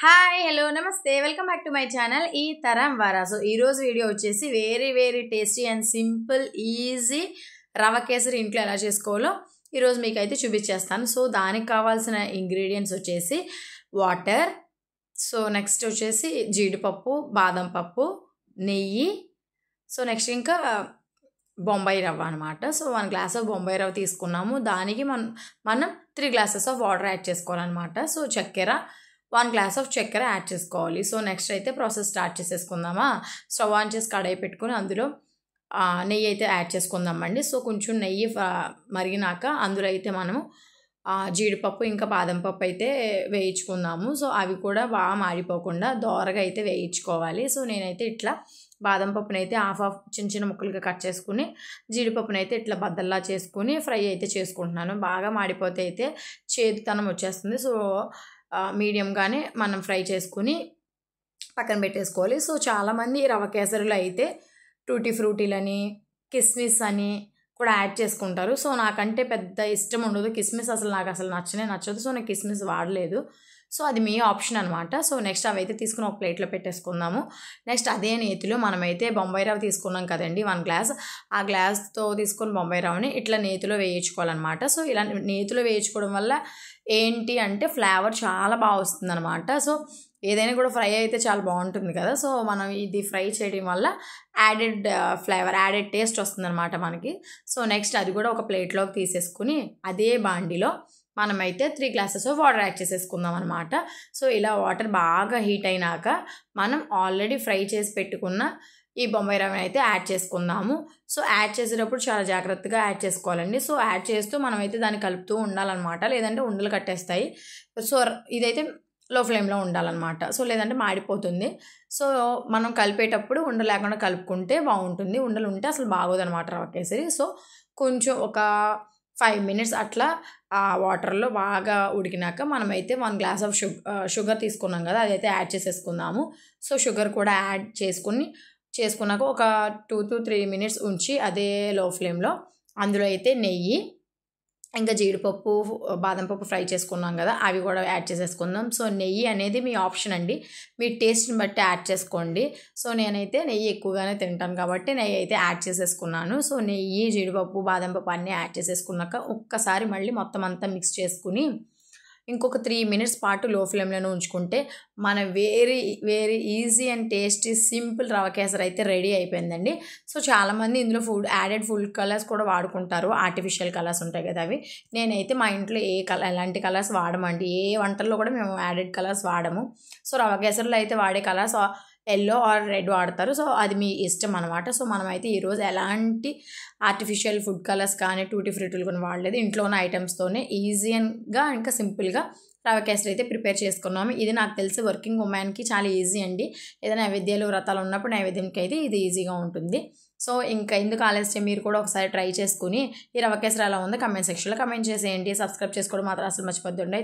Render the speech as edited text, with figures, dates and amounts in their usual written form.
Hi hello నమస్తే welcome back to my channel ఈ తరం వారా. సో ఈరోజు వీడియో వచ్చేసి very tasty and simple easy rava kesari ఇంట్లో ఎలా చేసుకోవాలో ఈరోజు మీకు అయితే చూపించేస్తాను. సో దానికి కావాల్సిన ఇంగ్రీడియంట్స్ వచ్చేసి వాటర్, సో నెక్స్ట్ వచ్చేసి జీడిపప్పు, బాదం పప్పు, నెయ్యి, సో నెక్స్ట్ ఇంకా బొంబాయి రవ్వ అనమాట. సో 1 గ్లాస్ ఆఫ్ బొంబాయి రవ్వ తీసుకున్నాము. దానికి మనం 3 గ్లాసెస్ ఆఫ్ వాటర్ యాడ్ చేసుకోవాలన్నమాట. సో చక్కెర 1 గ్లాస్ ఆఫ్ చక్కెర యాడ్ చేసుకోవాలి. సో నెక్స్ట్ అయితే ప్రాసెస్ స్టార్ట్ చేసేసుకుందామా. స్టవ్ ఆన్ చేసి కడాయి పెట్టుకుని అందులో నెయ్యి అయితే యాడ్ చేసుకుందామండి. సో కొంచెం నెయ్యి మరిగినాక అందులో అయితే మనము జీడిపప్పు ఇంకా బాదం పప్పు అయితే వేయించుకుందాము. సో అవి కూడా బాగా మాడిపోకుండా దోరగా అయితే వేయించుకోవాలి. సో నేనైతే ఇట్లా బాదం పప్పునైతే హాఫ్ చిన్న ముక్కలుగా కట్ చేసుకుని జీడిపప్పునైతే ఇట్లా బద్దల్లా చేసుకుని ఫ్రై అయితే చేసుకుంటున్నాను. బాగా మాడిపోతే అయితే చేదుతనం వచ్చేస్తుంది. సో మీడియంగానే మనం ఫ్రై చేసుకుని పక్కన పెట్టేసుకోవాలి. సో చాలామంది రవ కేసరిలో అయితే టూటీ ఫ్రూటీలని, కిస్మిస్ అని కూడా యాడ్ చేసుకుంటారు. సో నాకంటే పెద్ద ఇష్టం ఉండదు కిస్మిస్, నాకు అసలు నచ్చదు. సో నేను కిస్మిస్ వాడలేదు. సో అది మీ ఆప్షన్ అనమాట. సో నెక్స్ట్ అవి అయితే తీసుకుని ఒక ప్లేట్లో పెట్టేసుకుందాము. నెక్స్ట్ అదే నేతిలో మనమైతే బొంబాయి రవ్వ తీసుకున్నాం కదండి 1 గ్లాస్, ఆ గ్లాస్తో తీసుకుని బొంబాయి రవ్వని ఇట్లా నేతిలో వేయించుకోవాలన్నమాట. సో ఇలా నేతిలో వేయించుకోవడం వల్ల ఏంటి అంటే ఫ్లేవర్ చాలా బాగా వస్తుంది అనమాట. సో ఏదైనా కూడా ఫ్రై అయితే చాలా బాగుంటుంది కదా. సో మనం ఇది ఫ్రై చేయడం వల్ల యాడెడ్ ఫ్లేవర్, యాడెడ్ టేస్ట్ వస్తుంది అనమాట మనకి. సో నెక్స్ట్ అది కూడా ఒక ప్లేట్లోకి తీసేసుకుని అదే బాండిలో మనమైతే 3 గ్లాసెస్ ఆఫ్ వాటర్ యాడ్ చేసేసుకుందాం అనమాట. సో ఇలా వాటర్ బాగా హీట్ అయినాక మనం ఆల్రెడీ ఫ్రై చేసి పెట్టుకున్న ఈ బొంబాయి రవ్వని అయితే యాడ్ చేసుకుందాము. సో యాడ్ చేసేటప్పుడు చాలా జాగ్రత్తగా యాడ్ చేసుకోవాలండి. సో యాడ్ చేస్తూ మనమైతే దాన్ని కలుపుతూ ఉండాలన్నమాట, లేదంటే ఉండలు కట్టేస్తాయి. సో ఇదైతే లో ఫ్లేమ్లో ఉండాలన్నమాట. సో లేదంటే మాడిపోతుంది. సో మనం కలిపేటప్పుడు ఉండ లేకుండా కలుపుకుంటే బాగుంటుంది. ఉండలు ఉంటే అసలు బాగోదన్నమాట రవ కేసరి. సో కొంచెం ఒక 5 మినిట్స్ అట్లా ఆ వాటర్లో బాగా ఉడికినాక మనమైతే 1 గ్లాస్ ఆఫ్ షుగర్ తీసుకున్నాం కదా, అదైతే యాడ్ చేసేసుకుందాము. సో షుగర్ కూడా యాడ్ చేసుకున్నాక ఒక 2 to 3 మినిట్స్ ఉంచి అదే లో ఫ్లేమ్లో అందులో అయితే నెయ్యి ఇంకా జీడిపప్పు, బాదం పప్పు ఫ్రై చేసుకున్నాం కదా, అవి కూడా యాడ్ చేసేసుకుందాం. సో నెయ్యి అనేది మీ ఆప్షన్ అండి, మీ టేస్ట్ని బట్టి యాడ్ చేసుకోండి. సో నేనైతే నెయ్యి ఎక్కువగానే తింటాను కాబట్టి నెయ్యి అయితే యాడ్ చేసేసుకున్నాను. సో నెయ్యి, జీడిపప్పు, బాదం పప్పు అన్నీ యాడ్ చేసేసుకున్నాక ఒక్కసారి మళ్ళీ మొత్తం అంతా మిక్స్ చేసుకుని ఇంకొక 3 మినిట్స్ పాటు లో ఫ్లేమ్లోనే ఉంచుకుంటే మన very easy and tasty simple rava kesari అయితే రెడీ అయిపోయిందండి. సో చాలామంది ఇందులో యాడెడ్ ఫుడ్ కలర్స్ కూడా వాడుకుంటారు, ఆర్టిఫిషియల్ కలర్స్ ఉంటాయి కదా అవి. నేనైతే మా ఇంట్లో ఎలాంటి కలర్స్ వాడమండి, ఏ వంటల్లో కూడా మేము యాడెడ్ కలర్స్ వాడము. సో రవ కేసరిలో అయితే వాడే కలర్స్ ఎల్లో ఆర్ రెడ్ వాడతారు. సో అది మీ ఇష్టం అనమాట. సో మనమైతే ఈరోజు ఎలాంటి ఆర్టిఫిషియల్ ఫుడ్ కలర్స్ కానీ టూటీ ఫ్రూటీలు కానీ వాడలేదు, ఇంట్లో ఉన్న ఐటమ్స్తోనే ఈజీగా ఇంకా సింపుల్గా రవ కేసరి అయితే ప్రిపేర్ చేసుకున్నాము. ఇది నాకు తెలిసి వర్కింగ్ ఉమెన్కి చాలా ఈజీ అండి. ఏదైనా నైవేద్యాలు, వ్రతాలు ఉన్నప్పుడు నైవేద్యంకి అయితే ఇది ఈజీగా ఉంటుంది. సో ఇంకా ఎందుకు ఆలస్యం, మీరు కూడా ఒకసారి ట్రై చేసుకుని ఈ రవ కేసరి ఎలా ఉందో కమెంట్ సెక్షన్లో కమెంట్ చేసేయండి. సబ్స్క్రైబ్ చేసుకోవడం మాత్రం అసలు మర్చిపోద్దండి.